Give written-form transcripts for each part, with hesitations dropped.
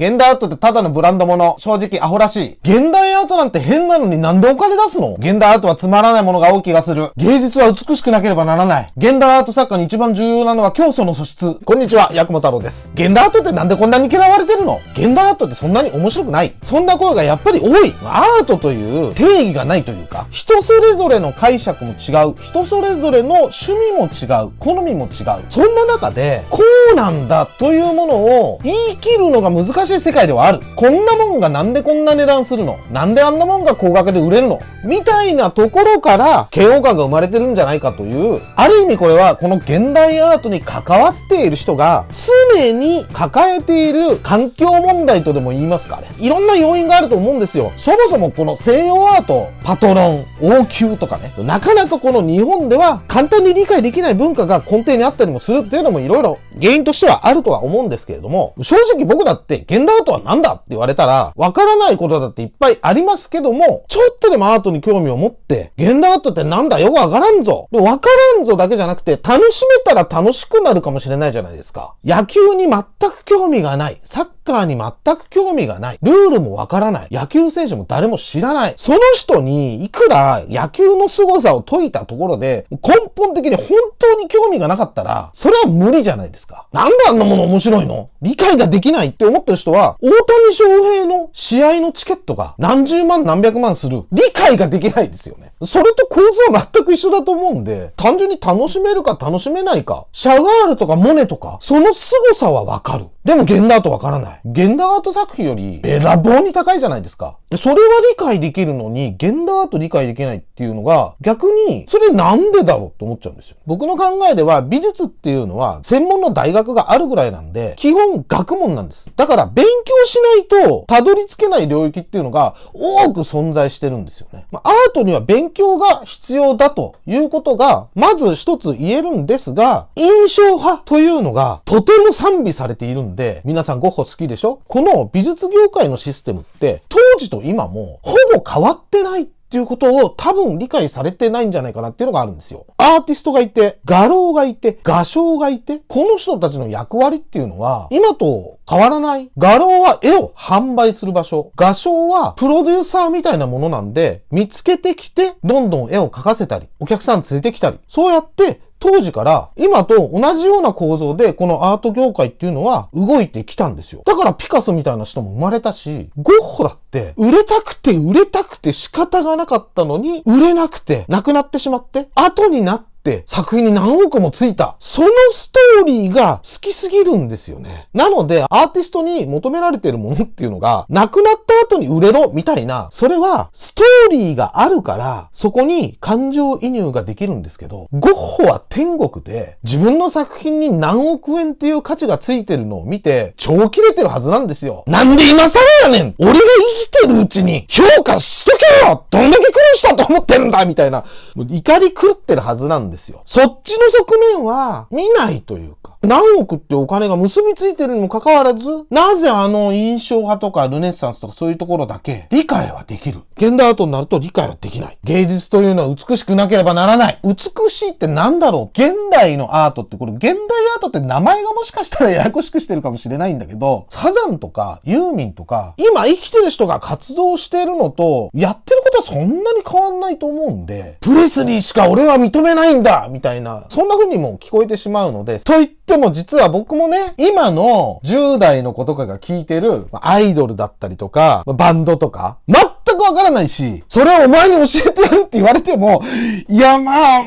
現代アートってただのブランド物。正直アホらしい。現代アートなんて変なのになんでお金出すの？現代アートはつまらないものが多い気がする。芸術は美しくなければならない。現代アート作家に一番重要なのは教祖の素質。こんにちは、ヤクモ太郎です。現代アートってなんでこんなに嫌われてるの？現代アートってそんなに面白くない。そんな声がやっぱり多い。アートという定義がないというか、人それぞれの解釈も違う。人それぞれの趣味も違う。好みも違う。そんな中で、こうなんだというものを言い切るのが難しい世界ではある。こんなもんがなんでこんな値段するの？なんであんなもんが高額で売れるの？みたいなところから嫌悪感が生まれてるんじゃないかという、ある意味これはこの現代アートに関わっている人が常に抱えている環境問題とでも言いますかね。いろんな要因があると思うんですよ。そもそもこの西洋アート、パトロン、王宮とかね、なかなかこの日本では簡単に理解できない文化が根底にあったりもするっていうのもいろいろ原因としてはあるとは思うんですけれども、正直僕だって現代アートは何だって言われたらわからないことだっていっぱいありますけども、ちょっとでもアートに興味を持って現代アートってなんだよくわからんぞ。で、わからんぞだけじゃなくて楽しめたら楽しくなるかもしれないじゃないですか。野球に全く興味がない。サッカーに全く興味がない。ルールもわからない。野球選手も誰も知らない。その人にいくら野球の凄さを説いたところで根本的に本当に興味がなかったらそれは無理じゃないですか。なんであんなもの面白いの？理解ができないって思ってる人は大谷翔平の試合のチケットが何十万何百万する。理解ができないですよね。それと構図は全く一緒だと思うんで、単純に楽しめるか楽しめないか、シャガールとかモネとかその凄さはわかる。でも現代アートわからない。現代アート作品よりべらぼうに高いじゃないですか。それは理解できるのに現代アート理解できないっていうのが逆にそれなんでだろうって思っちゃうんですよ。僕の考えでは美術っていうのは専門の大学があるぐらいなんで基本学問なんです。だから勉強しないとたどり着けない領域っていうのが多く存在してるんですよね。アートには勉強が必要だということがまず一つ言えるんですが、印象派というのがとても賛美されているんで、皆さんゴッホ好きでしょ？この美術業界のシステムって当時と今もほぼ変わってないっていうことを多分理解されてないんじゃないかなっていうのがあるんですよ。アーティストがいて、画廊がいて、画商がいて、この人たちの役割っていうのは今と変わらない。画廊は絵を販売する場所。画商はプロデューサーみたいなものなんで、見つけてきてどんどん絵を描かせたり、お客さん連れてきたり、そうやって当時から今と同じような構造でこのアート業界っていうのは動いてきたんですよ。だからピカソみたいな人も生まれたし、ゴッホだって売れたくて仕方がなかったのに売れなくて亡くなってしまって後になって作品に何億もついた。そのストーリーが好きすぎるんですよね。なので、アーティストに求められているものっていうのが、亡くなった後に売れろみたいな、それはストーリーがあるから、そこに感情移入ができるんですけど、ゴッホは天国で、自分の作品に何億円っていう価値がついてるのを見て、超キレてるはずなんですよ。なんで今更やねん！俺が生きてるうちに評価しとけよ！どんだけ苦労したと思ってるんだみたいな、怒り狂ってるはずなんですよ。そっちの側面は見ないというか、何億ってお金が結びついてるにもかかわらず、なぜあの印象派とかルネッサンスとかそういうところだけ理解はできる。現代アートになると理解はできない。芸術というのは美しくなければならない。美しいってなんだろう？現代のアートって、これ現代アートって名前がもしかしたらややこしくしてるかもしれないんだけど、サザンとかユーミンとか今生きてる人が活動してるのとやってることはそんなに変わんないと思うんで、プレスリーしか俺は認めないんだみたいな、そんな風にも聞こえてしまうので、と言っても実は僕もね、今の10代の子とかが聞いてるアイドルだったりとかバンドとか全くわからないし、それをお前に教えてやるって言われても、いやまあっ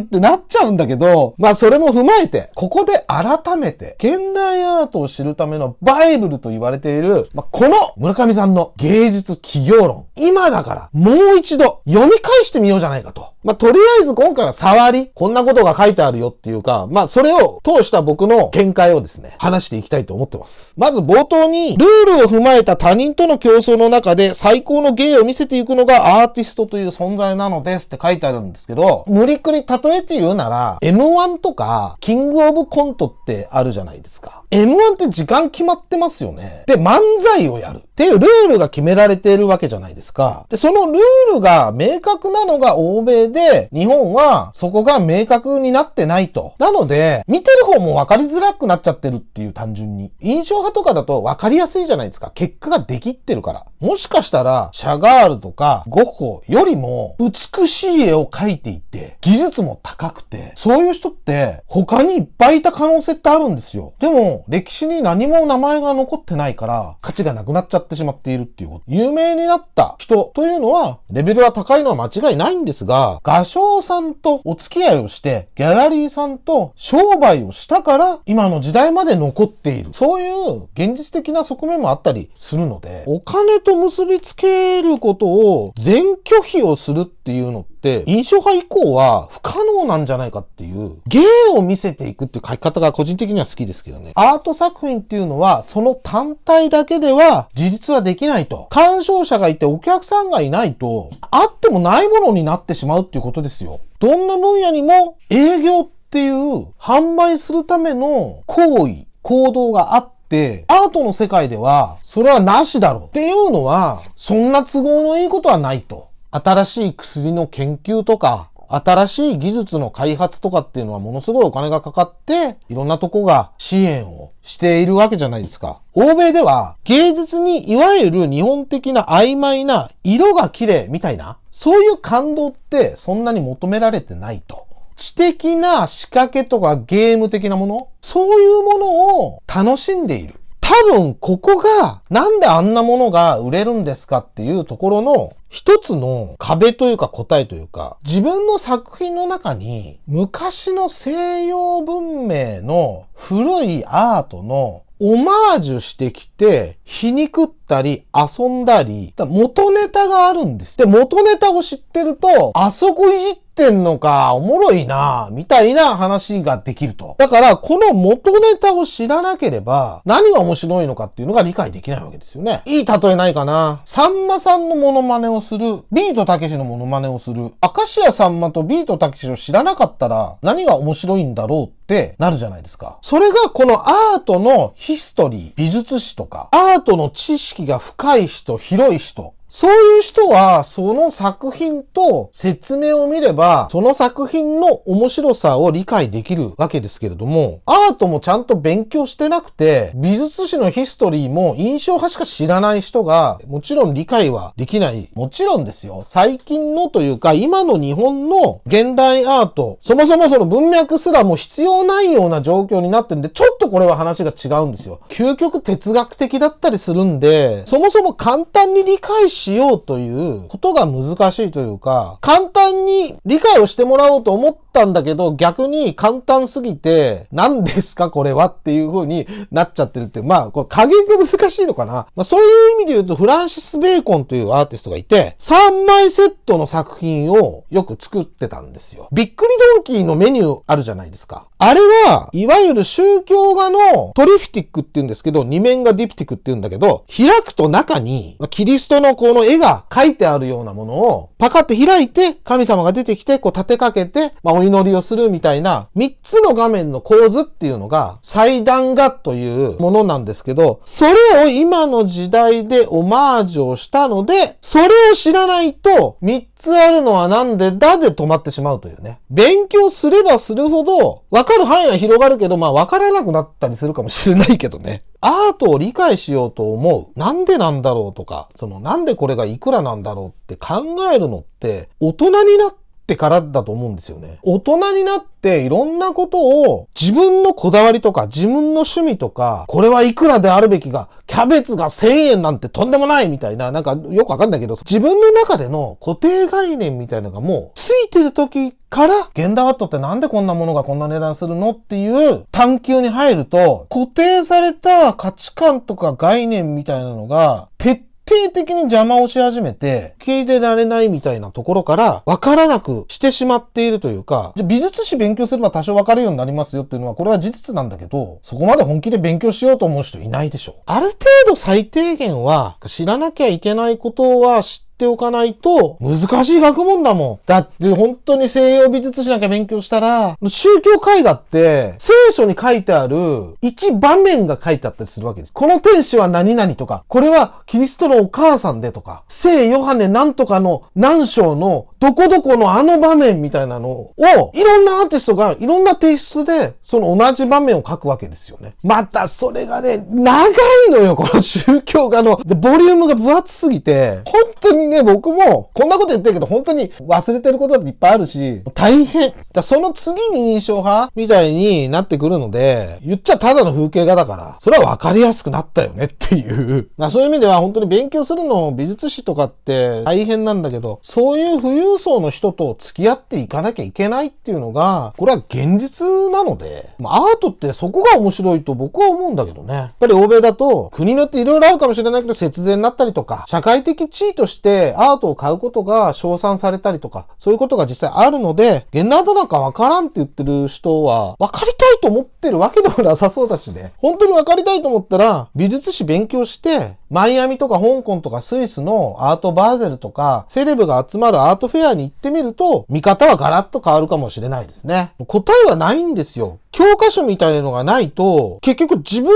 てなっちゃうんだけど、それも踏まえてここで改めて現代アートを知るためのバイブルと言われている、この村上さんの芸術起業論、今だからもう一度読み返してみようじゃないかと。とりあえず今回は触り、こんなことが書いてあるよっていうか、それを通した僕の見解をですね、話していきたいと思ってます。まず冒頭に、ルールを踏まえた他人との競争の中で最高の芸を見せていくのがアーティストという存在なのですって書いてあるんですけど、無理くり例えて言うなら、M1 とか、キングオブコントってあるじゃないですか。M1 って時間決まってますよね。で、漫才をやるっていうルールが決められているわけじゃないですか。で、そのルールが明確なのが欧米で、日本はそこが明確になってないと。なので、見てる方も分かりづらくなっちゃってるっていう単純に。印象派とかだと分かりやすいじゃないですか。結果ができってるから。もしかしたら、シャガールとかゴッホよりも美しい絵を描いていて、技術も高くて、そういう人って他にいっぱいいた可能性ってあるんですよ。でも、歴史に何も名前が残ってないから価値がなくなっちゃってしまっているっていうこと。有名になった人というのはレベルは高いのは間違いないんですが、画商さんとお付き合いをしてギャラリーさんと商売をしたから今の時代まで残っている。そういう現実的な側面もあったりするので、お金と結びつけることを全拒否をするっていうのって印象派以降は不可能なんじゃないかっていう芸を見せていくっていう書き方が個人的には好きですけどね。アート作品っていうのはその単体だけでは事実はできないと。鑑賞者がいてお客さんがいないとあってもないものになってしまうっていうことですよ。どんな分野にも営業っていう販売するための行為、行動があって、アートの世界ではそれはなしだろうっていうのはそんな都合のいいことはないと。新しい薬の研究とか新しい技術の開発とかっていうのはものすごいお金がかかっていろんなとこが支援をしているわけじゃないですか。欧米では芸術にいわゆる日本的な曖昧な色が綺麗みたいなそういう感動ってそんなに求められてないと。知的な仕掛けとかゲーム的なものそういうものを楽しんでいる。多分ここがなんであんなものが売れるんですかっていうところの一つの壁というか答えというか、自分の作品の中に昔の西洋文明の古いアートのオマージュしてきて皮肉ったり遊んだり元ネタがあるんです。で、元ネタを知ってるとあそこいじってんのかおもろいなみたいな話ができると。だからこの元ネタを知らなければ何が面白いのかっていうのが理解できないわけですよね。いい例えないかな。さんまさんのモノマネをする、ビートたけしのモノマネをする、明石家さんまとビートたけしを知らなかったら何が面白いんだろうってなるじゃないですか。それがこのアートのヒストリー、美術史とか、アートの知識が深い人、広い人、そういう人はその作品と説明を見ればその作品の面白さを理解できるわけですけれども、アートもちゃんと勉強してなくて美術史のヒストリーも印象派しか知らない人がもちろん理解はできない。もちろんですよ、最近のというか今の日本の現代アート、そもそもその文脈すらも必要ないような状況になってるんで、ちょっとこれは話が違うんですよ。究極哲学的だったりするんで、そもそも簡単に理解しようということが難しいというか、簡単に理解をしてもらおうと思ったんだけど逆に簡単すぎて何ですかこれはっていう風になっちゃってるっていう、これ加減が難しいのかな。そういう意味で言うとフランシス・ベーコンというアーティストがいて3枚セットの作品をよく作ってたんですよ。びっくりドンキーのメニューあるじゃないですか。あれはいわゆる宗教画のトリフィティックって言うんですけど、二面がディプティックって言うんだけど、開くと中にキリストのこの絵が描いてあるようなものをパカって開いて神様が出てきてこう立てかけてお祈りをするみたいな3つの画面の構図っていうのが祭壇画というものなんですけど、それを今の時代でオマージュをしたので、それを知らないと3つあるのはなんでだで止まってしまうというね。勉強すればするほど分かる範囲は広がるけど、分からなくなったりするかもしれないけどね。アートを理解しようと思う。なんでなんだろうとか、なんでこれがいくらなんだろうって考えるのって大人になってからだと思うんですよね。大人になっていろんなことを自分のこだわりとか自分の趣味とか、これはいくらであるべきが、キャベツが1000円なんてとんでもないみたいな、よくわかんないけど、自分の中での固定概念みたいなのがもうついてる時から現代アートってなんでこんなものがこんな値段するのっていう探求に入ると、固定された価値観とか概念みたいなのが徹底的に邪魔をし始めて受け入れられないみたいなところから分からなくしてしまっているというか、じゃあ美術史勉強すれば多少分かるようになりますよっていうのはこれは事実なんだけど、そこまで本気で勉強しようと思う人いないでしょ。ある程度最低限は知らなきゃいけないことは知っっておかないと難しい学問だもん。だって本当に西洋美術史なんか勉強したら、宗教絵画って聖書に書いてある一場面が書いてあったりするわけです。この天使は何々とか、これはキリストのお母さんでとか、聖ヨハネなんとかの何章のどこどこのあの場面みたいなのを、いろんなアーティストがいろんなテイストで、その同じ場面を書くわけですよね。またそれがね、長いのよ、この宗教画の。で、ボリュームが分厚すぎて、本当にね、僕も、こんなこと言ってるけど、本当に忘れてることだっていっぱいあるし、大変。その次に印象派みたいになってくるので、言っちゃただの風景画だから、それは分かりやすくなったよねっていう。そういう意味では本当に勉強するの美術史とかって大変なんだけど、そういう富裕層の人と付き合っていかなきゃいけないっていうのが、これは現実なので、アートってそこが面白いと僕は思うんだけどね。やっぱり欧米だと、国によっていろいろあるかもしれないけど、節税になったりとか、社会的地位としてアートを買うことが称賛されたりとか、そういうことが実際あるので、現代アートなんかわからんって言ってる人は、わかりたいと思ってるわけでもなさそうだしね。本当にわかりたいと思ったら、美術史勉強して、マイアミとか香港とかスイスのアートバーゼルとか、セレブが集まるアートフェアに行ってみると、見方はガラッと変わるかもしれないですね。答えはないんですよ。教科書みたいなのがないと、結局自分の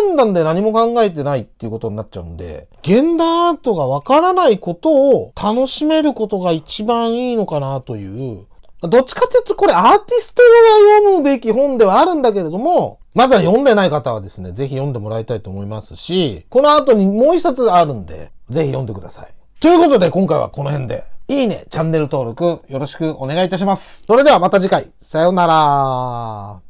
判断で何も考えてないっていうことになっちゃうんで、現代アートがわからないことを楽しめることが一番いいのかなという。どっちかというとこれアーティストが読むべき本ではあるんだけれども、まだ読んでない方はですね、ぜひ読んでもらいたいと思いますし、この後にもう一冊あるんで、ぜひ読んでください。ということで今回はこの辺で、いいね、チャンネル登録よろしくお願いいたします。それではまた次回、さようなら。